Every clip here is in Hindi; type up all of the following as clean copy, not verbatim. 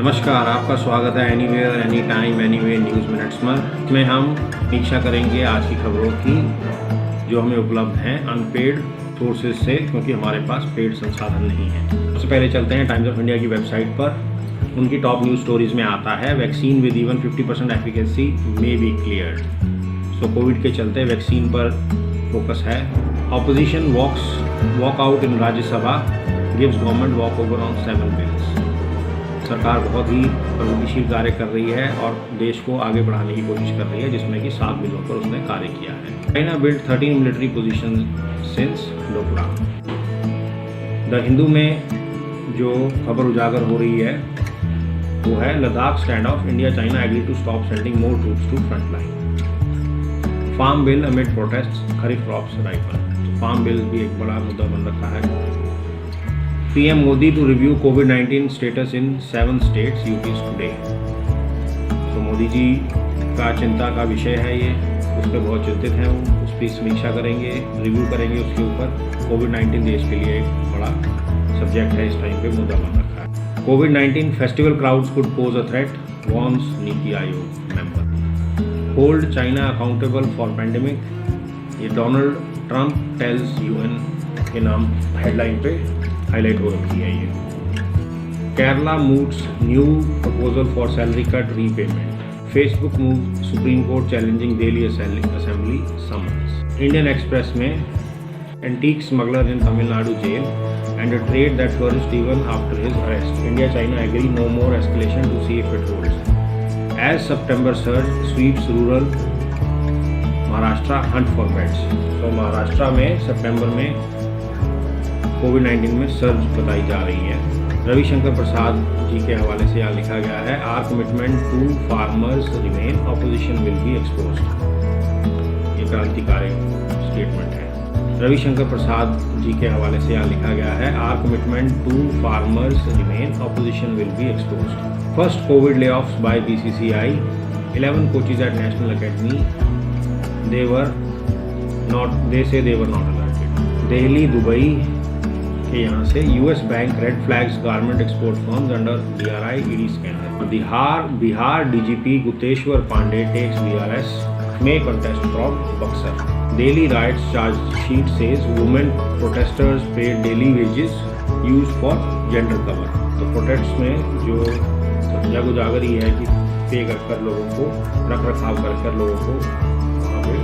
नमस्कार, आपका स्वागत है anywhere any time anyway news minutes में हम समीक्षा करेंगे आज की खबरों की जो हमें उपलब्ध हैं अनपेड सोर्सेज से, क्योंकि हमारे पास पेड संसाधन नहीं है। सबसे पहले चलते हैं टाइम्स ऑफ इंडिया की वेबसाइट पर। उनकी टॉप न्यूज़ स्टोरीज में आता है vaccine with even 50% efficacy may be cleared. So Covid के चलते वैक्सीन पर फोकस है। Opposition walk out in Rajya Sabha gives government walk over on 7 bills. सरकार बहुत ही प्रगतिशील कार्य कर रही है और देश को आगे बढ़ाने की कोशिश कर रही है, जिसमें कि 7 बिलों पर उसने कार्य किया है। China build 13 military position since lockdown. The Hindu में जो खबर उजागर हो रही है वो है Ladakh stand off, India China agree to stop sending more troops to front line. Farm bill amid protest kharif crops rifle. Farm bill भी एक बड़ा मुद्दा बन रखा है। पीएम मोदी टू रिव्यू कोविड-19 status in 7 states ups today. तो मोदी जी का चिंता का विषय है ये, उस पर बहुत चिंतित हैं वो, उस पर समीक्षा करेंगे, रिव्यू करेंगे उसके ऊपर। कोविड-19 देश के लिए एक बड़ा सब्जेक्ट है, इस टाइम पे मुद्दा बन रखा है। कोविड-19 festival crowds could pose a threat, warns NITI Aayog member. Hold China accountable for pandemic, ये डोनाल्ड ट्रंप टेल्स यूएन के नाम हेडलाइन पे हाईलाइट हो रखी है ये। Kerala moves new proposal for salary cut repayment. Facebook move Supreme Court challenging Delhi assembly summons. Indian Express में antique smuggler in Tamil Nadu jail and a trade that flourished even after his arrest. India China agree no more escalation to see if it holds. As September surge sweeps rural Maharashtra hunt for beds. तो महाराष्ट्र में सितंबर में कोविड-19 में सर्ज बताई जा रही है। रविशंकर प्रसाद जी के हवाले से यहाँ लिखा गया है our commitment to farmers remain, opposition will be exposed. ये क्रांतिकारी स्टेटमेंट है। रविशंकर प्रसाद जी के हवाले से यहाँ लिखा गया है our commitment to farmers remain, opposition will be exposed. First covid lay offs by BCCI, 11 coaches at national academy, they say they were not alerted। Delhi Dubai के यहाँ से US bank red flags garment export firms under DRI ED scandal. Bihar DGP Gupteshwar Pandey takes BRS में contest from Buxar. Delhi riots chargesheet says women protesters pay daily wages use for gender cover. तो प्रोटेस्ट में जो जग उजागर ही है कि पे कर लोगों को, रख रखाव कर लोगों को वहाँ पे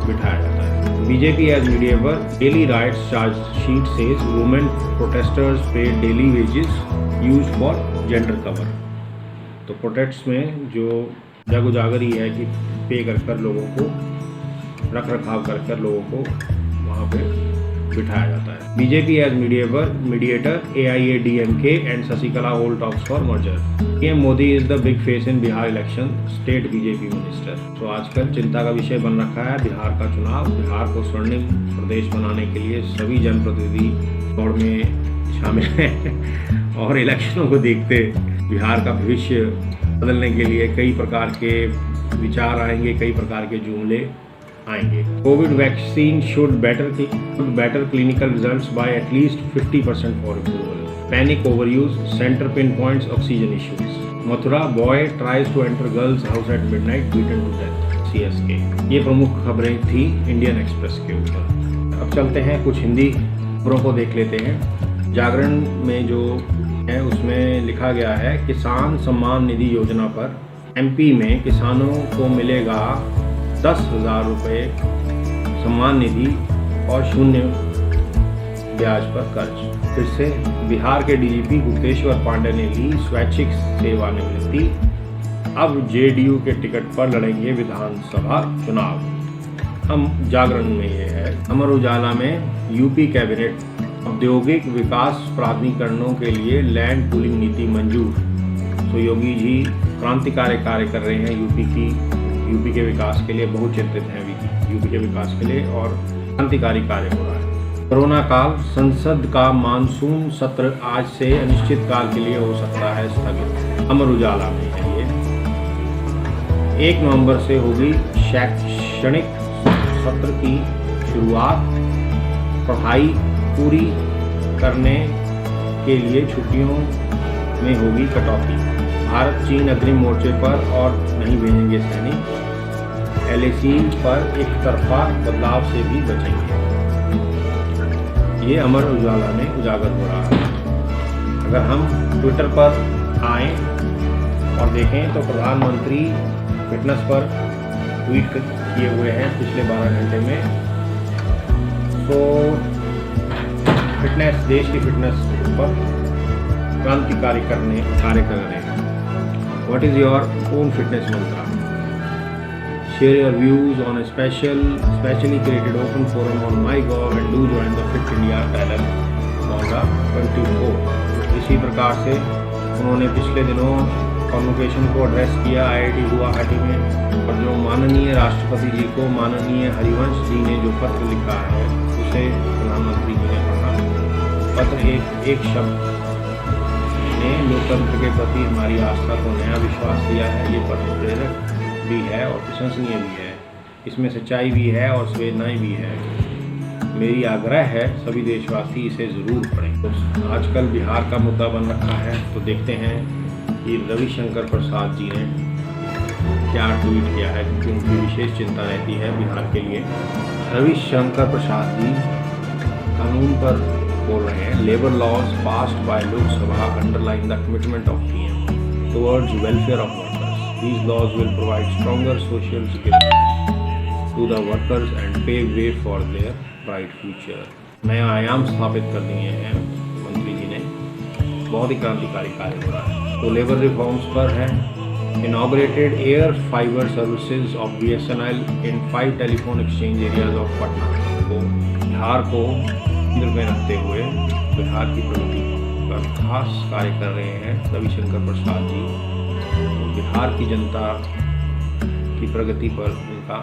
बिठाया जाता है। BJP as mediator, Delhi riots chargesheet says women protesters pay daily wages use for gender cover. तो प्रोटेस्ट में जो जग उजागर ही है कि पे कर लोगों को, रख रखाव कर लोगों को वहाँ पे बिठाया जाता है। BJP as mediator AIADMK and Sasikala hold talks for merger. PM Modi is the big face in Bihar election, state BJP minister. तो आजकल चिंता का विषय बन रखा है बिहार का चुनाव। बिहार को स्वर्णिम प्रदेश बनाने के लिए सभी जनप्रतिनिधि दौड़ में शामिल हैं और इलेक्शनों को देखते बिहार का भविष्य बदलने के लिए कई प्रकार के विचार आएंगे, कई प्रकार के जुमले आएंगे। COVID vaccine should better clinical results by at least 50% for approval. Panic overuse, centre pin points oxygen issues. Mathura boy tries to enter girls house at midnight, beaten to death, CSK। ये प्रमुख खबरें थी इंडियन एक्सप्रेस के ऊपर। अब चलते हैं कुछ हिंदी खबरों को देख लेते हैं। जागरण में जो है उसमें लिखा गया है किसान सम्मान निधि योजना पर MP में किसानों को मिलेगा 10,000 रुपये सम्मान निधि और 0 ब्याज पर कर्ज। फिर से बिहार के DGP गुप्तेश्वर पांडे ने ली स्वैच्छिक सेवानिवृत्ति, अब JDU के टिकट पर लड़ेंगे विधानसभा चुनाव। हम जागरण में ये है। अमर उजाला में यूपी कैबिनेट औद्योगिक विकास प्राधिकरणों के लिए लैंड पूलिंग नीति मंजूर। तो योगी जी क्रांतिकारी कार्य कर रहे हैं यूपी के विकास के लिए, बहुत चिंतित हैं यूपी के विकास के लिए और क्रांतिकारी कार्य हो रहा है। कोरोना काल, संसद का मानसून सत्र आज से अनिश्चित काल के लिए हो सकता है स्थगित। अमर उजाला में है ये। 1 नवंबर से होगी शैक्षणिक सत्र की शुरुआत। पढ़ाई पूरी करने के लिए छुट्टियों में होगी कटौती। भारत चीन अग्रिम मोर्चे पर और नहीं भेजेंगे सैनिक, LAC पर एक तरफा बदलाव से भी बचेंगे। ये अमर उजाला में उजागर हो रहा है। अगर हम ट्विटर पर आएँ और देखें तो प्रधानमंत्री फिटनेस पर ट्वीट किए हुए हैं पिछले 12 घंटे में। तो फिटनेस, देश की फिटनेस पर क्रांतिकारी कार्य कर रहे हैं। What is your own fitness Mantra? Share your views on specially created open forum on MyGov and do join the fit India talent on the 24। इसी प्रकार से उन्होंने पिछले दिनों कॉन्वोकेशन को एड्रेस किया IIT गुवाहाटी में, और जो माननीय राष्ट्रपति जी को माननीय हरिवंश जी ने जो पत्र लिखा है उसे प्रधानमंत्री जी ने पढ़ा। पत्र एक शब्द ने लोकतंत्र के प्रति हमारी आस्था को नया विश्वास दिया है। ये पत्र प्रेरक भी है और प्रशंसनीय भी है। इसमें सच्चाई भी है और संवेदनाएं भी है। मेरी आग्रह है सभी देशवासी इसे ज़रूर पढ़ें। तो आजकल बिहार का मुद्दा बन रखा है, तो देखते हैं कि रविशंकर प्रसाद जी ने क्या ट्वीट किया है, क्योंकि उनकी विशेष चिंता रहती है बिहार के लिए। रविशंकर प्रसाद जी कानून पर बोल रहे हैं। Labour laws passed by Lok Sabha underline the commitment of PM towards welfare of workers. These laws will provide stronger social security to the workers and pave way for their bright future. नया आयाम स्थापित कर दिए हैं मंत्री जी ने। बहुत ही क्रांतिकारी कार्य हो रहा है। तो लेबर रिफॉर्म्स पर है। Inaugurated air fiber services of BSNL in 5 telephone exchange areas of Patna। तो बिहार को केंद्र में रखते हुए बिहार की प्रगति पर खास कार्य कर रहे हैं रविशंकर प्रसाद जी। तो बिहार की जनता की प्रगति पर उनका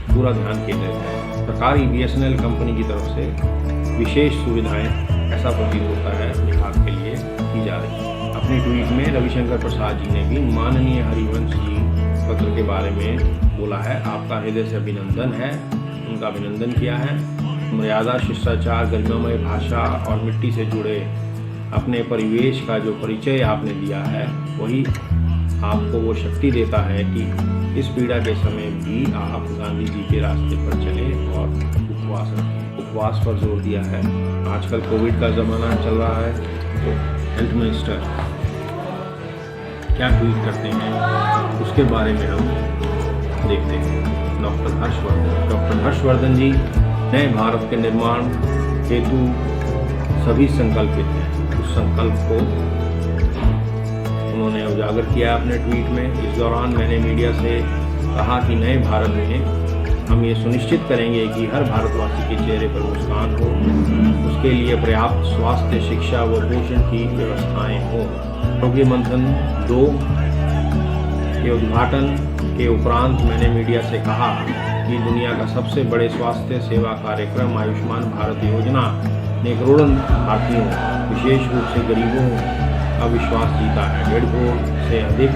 पूरा ध्यान केंद्रित है। सरकारी BSNL कंपनी की तरफ से विशेष सुविधाएं, ऐसा प्रतीत होता है, बिहार के लिए की जा रही है। अपनी ट्वीट में रविशंकर प्रसाद जी ने भी माननीय हरिवंश जी पत्र के बारे में बोला है। आपका हृदय से अभिनंदन है, उनका अभिनंदन किया है। मर्यादा, शिष्टाचार, गरिमामय भाषा और मिट्टी से जुड़े अपने परिवेश का जो परिचय आपने दिया है, वही आपको वो शक्ति देता है कि इस पीड़ा के समय भी आप गांधी जी के रास्ते पर चले और उपवास रखें। उपवास पर जोर दिया है। आजकल कोविड का ज़माना चल रहा है, तो हेल्थ मिनिस्टर क्या ट्वीट करते हैं उसके बारे में हम देखते हैं। डॉक्टर हर्षवर्धन जी नए भारत के निर्माण हेतु सभी संकल्पित हैं। उस संकल्प को उन्होंने उजागर किया अपने ट्वीट में। इस दौरान मैंने मीडिया से कहा कि नए भारत में हम ये सुनिश्चित करेंगे कि हर भारतवासी के चेहरे पर मुस्कान हो। उसके लिए पर्याप्त स्वास्थ्य, शिक्षा व पोषण की व्यवस्थाएं हों। आरोग्य मंथन 2 के उद्घाटन के उपरांत मैंने मीडिया से कहा कि दुनिया का सबसे बड़े स्वास्थ्य सेवा कार्यक्रम आयुष्मान भारत योजना ने करोड़ों भारतीयों, विशेष रूप से गरीबों का विश्वास जीता है। 1.5 करोड़ से अधिक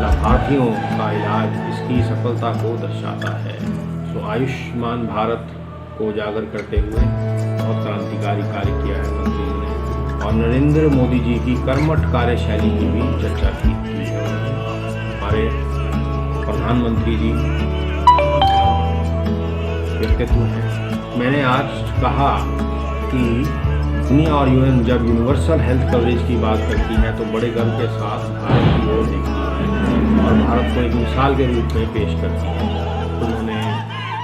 लाभार्थियों का इलाज इसकी सफलता को दर्शाता है। तो आयुष्मान भारत को उजागर करते हुए बहुत क्रांतिकारी कार्य किया है मंत्री जी ने। और नरेंद्र मोदी जी की कर्मठ कार्यशैली की भी चर्चा की है। हमारे प्रधानमंत्री जी व्यक्तित्व है। मैंने आज कहा कि दुनिया और UN जब यूनिवर्सल हेल्थ कवरेज की बात करती है तो बड़े गर्व के साथ भारत की ओर देखती है और भारत को एक मिसाल के रूप में पेश करती है। उन्होंने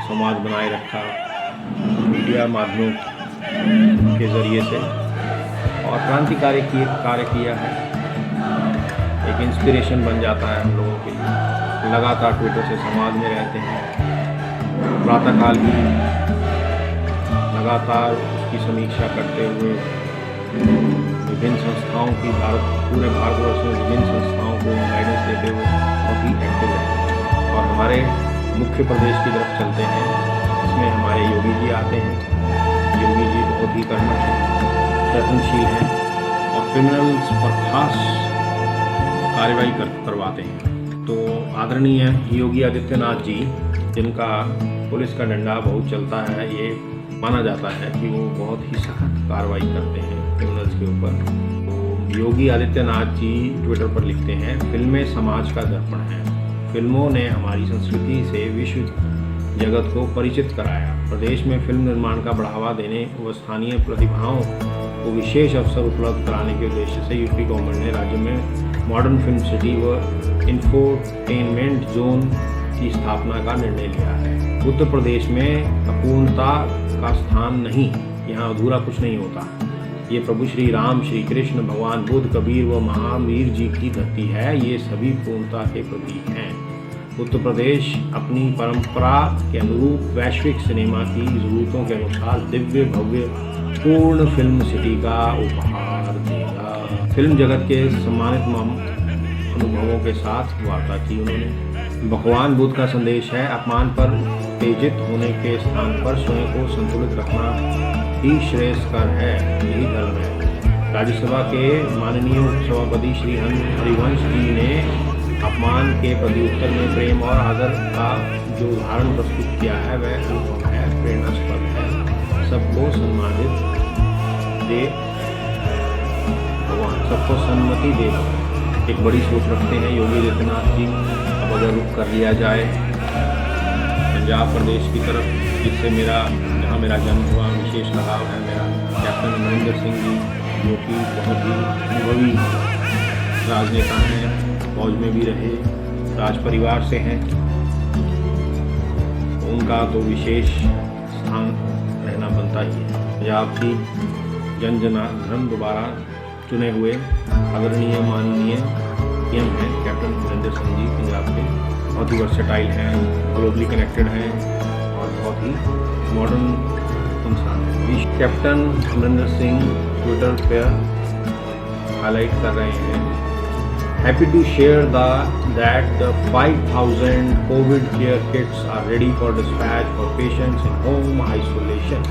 समाज बनाए रखा मीडिया माध्यमों के ज़रिए से और क्रांतिकारी कार्य किया है। एक इंस्पिरेशन बन जाता है हम लोगों के लिए। लगातार ट्विटर से समाज में रहते हैं। प्रातःकाल भी लगातार उसकी समीक्षा करते हुए विभिन्न संस्थाओं की पूरे भारतवर्ष में विभिन्न संस्थाओं को गाइडेंस देते हुए बहुत ही एक्टिव है। और हमारे मुख्य प्रदेश की तरफ चलते हैं, इसमें हमारे योगी जी आते हैं। योगी जी बहुत ही कर्मठ प्रयत्नशील हैं और क्रिमिनल्स पर खास कार्रवाई करवाते हैं। तो आदरणीय योगी आदित्यनाथ जी, जिनका पुलिस का डंडा बहुत चलता है, ये माना जाता है कि वो बहुत ही सख्त कार्रवाई करते हैं क्रिमिनल्स के ऊपर। तो योगी आदित्यनाथ जी ट्विटर पर लिखते हैं, फिल्में समाज का दर्पण हैं। फिल्मों ने हमारी संस्कृति से विश्व जगत को परिचित कराया। प्रदेश में फिल्म निर्माण का बढ़ावा देने व स्थानीय प्रतिभाओं को विशेष अवसर उपलब्ध कराने के उद्देश्य से यूपी गवर्नमेंट ने राज्य में मॉडर्न फिल्म सिटी व इंफोटेनमेंट जोन की स्थापना का निर्णय लिया है। उत्तर प्रदेश में अपूर्णता का स्थान नहीं, यहाँ अधूरा कुछ नहीं होता। ये प्रभु श्री राम, श्री कृष्ण, भगवान बुद्ध, कबीर व महावीर जी की धरती है। ये सभी पूर्णता के प्रतीक हैं। उत्तर प्रदेश अपनी परंपरा के अनुरूप वैश्विक सिनेमा की ज़रूरतों के अनुसार दिव्य भव्य पूर्ण फिल्म सिटी का उपहार देगा। फिल्म जगत के सम्मानित अनुभवों के साथ वार्ता की उन्होंने। भगवान बुद्ध का संदेश है, अपमान पर उत्तेजित होने के स्थान पर स्वयं को संतुलित रखना ही श्रेयस्कर है, यही धर्म है। राज्यसभा के माननीय उपसभापति श्री हरिवंश जी ने अपमान के प्रत्युत्तर में प्रेम और आदर का जो उदाहरण प्रस्तुत किया है वह अनुपम है, प्रेरणास्पद है। सबको सम्मानित दे भगवान, सबको सम्मति दे भगवान। एक बड़ी सोच रखते हैं योगी आदित्यनाथ जी। अब अगर रुख कर लिया जाए पंजाब प्रदेश की तरफ, जिससे जहाँ मेरा जन्म हुआ, विशेष लगाव है मेरा कैप्टन अमरिंदर सिंह जी, जो कि बहुत ही अनुभवी राजनेता हैं, फौज में भी रहे, राज परिवार से हैं। उनका तो विशेष स्थान रहना बनता ही है। पंजाब की जनार्दन दोबारा चुने हुए आदरणीय माननीय पीएम हैं कैप्टन अमरिंदर सिंह जी। पंजाब के बहुत ही वर्सेटाइल हैं, ग्लोबली कनेक्टेड हैं और बहुत ही मॉडर्न इंसान हैं। कैप्टन अमरिंदर सिंह ट्विटर पर हाईलाइट कर रहे हैं, happy to share that the 5,000 COVID care kits are ready for dispatch for patients in home isolation.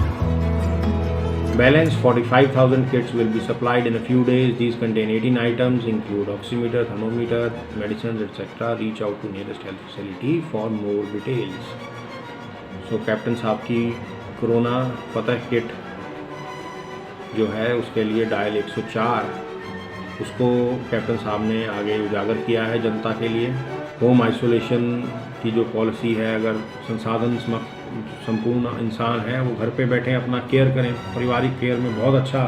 Balance 45,000 kits will be supplied in a few days. These contain 18 items, include oximeter, thermometer, medicines, etc. Reach out to nearest health facility for more details. So captain साहब की कोरोना फतह किट जो है उसके लिए डायल 104 उसको कैप्टन साहब ने आगे उजागर किया है जनता के लिए। होम आइसोलेशन की जो पॉलिसी है, अगर संसाधन संपूर्ण इंसान है वो घर पे बैठे अपना केयर करें, पारिवारिक केयर में बहुत अच्छा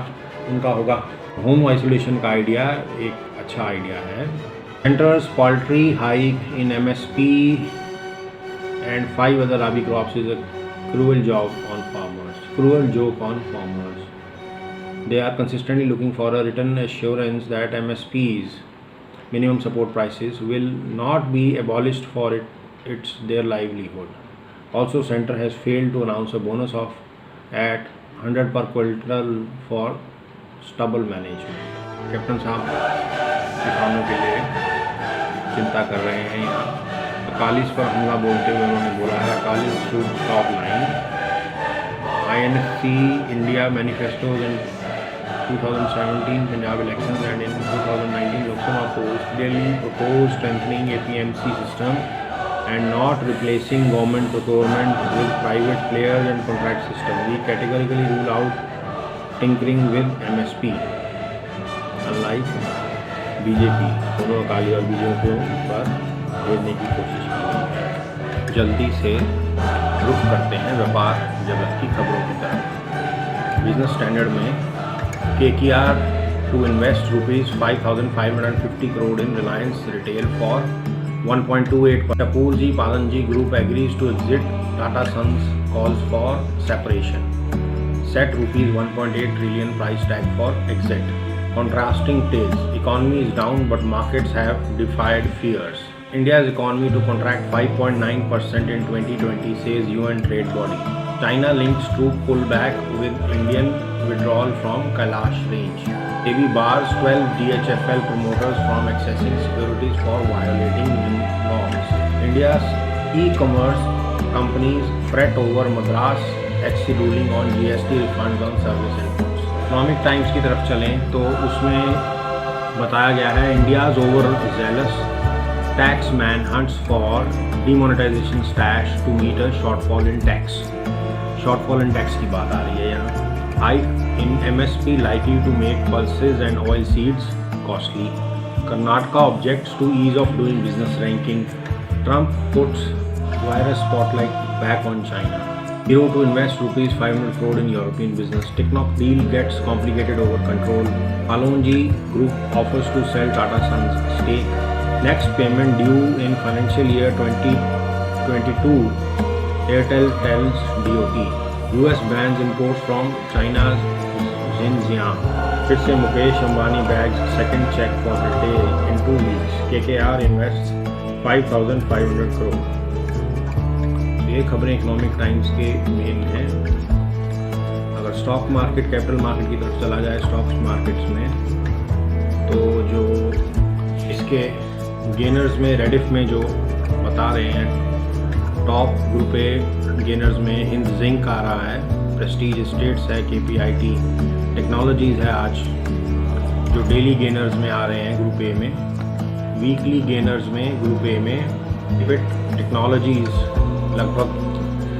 उनका होगा। होम आइसोलेशन का आइडिया एक अच्छा आइडिया है। Centres poultry hike in MSP and 5 other rabi crops is a cruel joke on farmers. They are consistently looking for a written assurance that MSPs, minimum support prices, will not be abolished for it's their livelihood. Also, Center has failed to announce a bonus of at 100 per quintal for stubble management. Captain साहब किसानों के लिए चिंता कर रहे हैं। यहाँ अकालिस पर हमला बोलते हुए उन्होंने बोला है, Akalis should stop line. INC India manifestos in 2017 Punjab elections and in 2019 Lok Sabha polls clearly proposed strengthening APMC system and not replacing government procurement with private players and contract system. We categorically rule out tinkering with MSP. Unlike BJP, दोनों अकाली और बीजेपी को पर भेजने की कोशिश की गई है। जल्दी से रुख करते हैं व्यापार जगत की खबरों की तरफ। बिजनेस स्टैंडर्ड में KKR to invest rupees 5,550 crore in Reliance Retail for 1.28. Kapurji Padanji Group agrees to exit. Tata Sons calls for separation. Set rupees 1.8 trillion price tag for exit. Contrasting tales. Economy is down but markets have defied fears. India's economy to contract 5.9% in 2020, says UN trade body. China links troop pullback with Indian withdrawal from Kailash range. AB bars 12 DHFL promoters from accessing securities for violating norms. India's e-commerce companies fret over Madras HC ruling on GST refunds on service imports. Economic Times की तरफ चलें तो उसमें बताया गया है, India's overzealous tax man hunts for demonetization stash to meet a shortfall in tax. Shortfall in tax की बात आ रही है यहाँ। Hike in MSP likely to make pulses and oil seeds costly. Karnataka objects to ease of doing business ranking. Trump puts virus spotlight back on China. Hero to invest rupees 500 crore in European business. TikTok deal gets complicated over control. Palonji Group offers to sell Tata Sons stake. Next payment due in financial year 2022. Airtel tells DOT. US bans imports from China's Xinjiang. फिर से Mukesh Ambani bags second check for retail in 2 weeks. KKR invests 5,500 crore. ये खबरें इकोनॉमिक टाइम्स के मेन हैं। अगर स्टॉक मार्केट कैपिटल मार्केट की तरफ चला जाए स्टॉक मार्केट्स में, तो जो इसके गेनर्स में रेडिफ में जो बता रहे हैं, टॉप ग्रुप ए गेनर्स में हिंद जिंक आ रहा है, प्रेस्टीज एस्टेट्स है, KPIT टेक्नोलॉजीज़ है आज जो डेली गेनर्स में आ रहे हैं ग्रुप ए में। वीकली गेनर्स में ग्रुप ए में पिपिट टेक्नोलॉजीज़ लगभग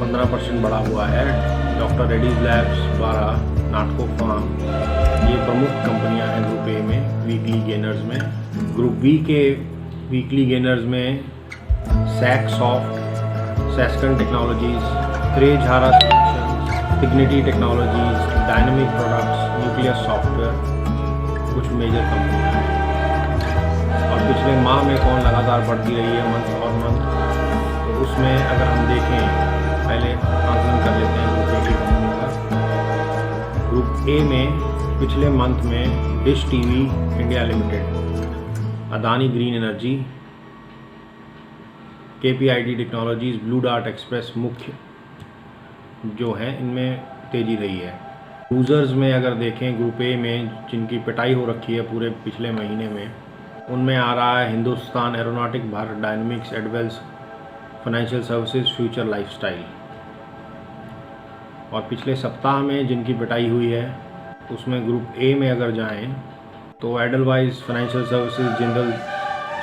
15% बढ़ा हुआ है। Doctor Reddy's labs, 12, Natco pharma, ये प्रमुख कंपनियां हैं ग्रुप ए में वीकली गेनर्स में। ग्रुप बी के वीकली गेनर्स में Saksoft, Sasken technologies, Trejhara solutions, dignity technologies, dynamic products, nucleus software कुछ मेजर कंपनियां हैं। और पिछले माह में कौन लगातार बढ़ती रही है मंथ और मंथ, तो उसमें अगर हम देखें, पहले आकलन कर लेते हैं ग्रुप ए की कंपनी का। ग्रुप ए में पिछले मंथ में dish TV India limited, Adani green energy, KPIT technologies, blue dart express मुख्य जो है इनमें तेज़ी रही है। यूज़र्स में अगर देखें ग्रुप ए में जिनकी पिटाई हो रखी है पूरे पिछले महीने में, उनमें आ रहा है Hindustan aeronautic, Bharat dynamics, Edelweiss, financial services, future lifestyle. और पिछले सप्ताह में जिनकी पिटाई हुई है उसमें ग्रुप ए में अगर जाएं तो Edelweiss, financial services, Jindal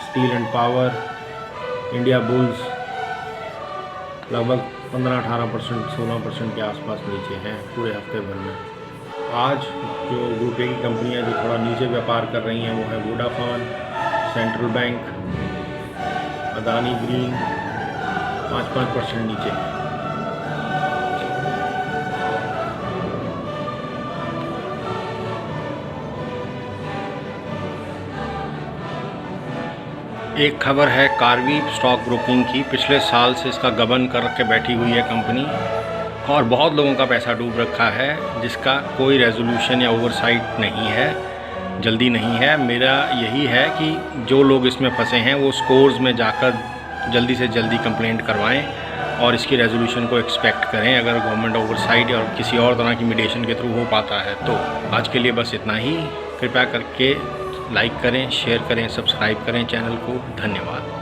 steel and power, India bulls लगभग 15-18%, 16% के आसपास नीचे हैं पूरे हफ्ते भर में। आज जो ग्रुप ए की कंपनियां जो थोड़ा नीचे व्यापार कर रही हैं वो है Vodafone, central bank, Adani green 5% नीचे। एक खबर है कार्वी स्टॉक ब्रोकिंग की। पिछले साल से इसका गबन करके बैठी हुई है कंपनी और बहुत लोगों का पैसा डूब रखा है जिसका कोई रेजोल्यूशन या ओवरसाइट नहीं है, जल्दी नहीं है। मेरा यही है कि जो लोग इसमें फंसे हैं वो स्कोर्स में जाकर जल्दी से जल्दी कंप्लेंट करवाएं और इसकी रेजोल्यूशन को एक्सपेक्ट करें अगर गवर्नमेंट ओवरसाइट या किसी और तरह की मीडिएशन के थ्रू हो पाता है तो। आज के लिए बस इतना ही। कृपया करके लाइक करें, शेयर करें, सब्सक्राइब करें चैनल को। धन्यवाद।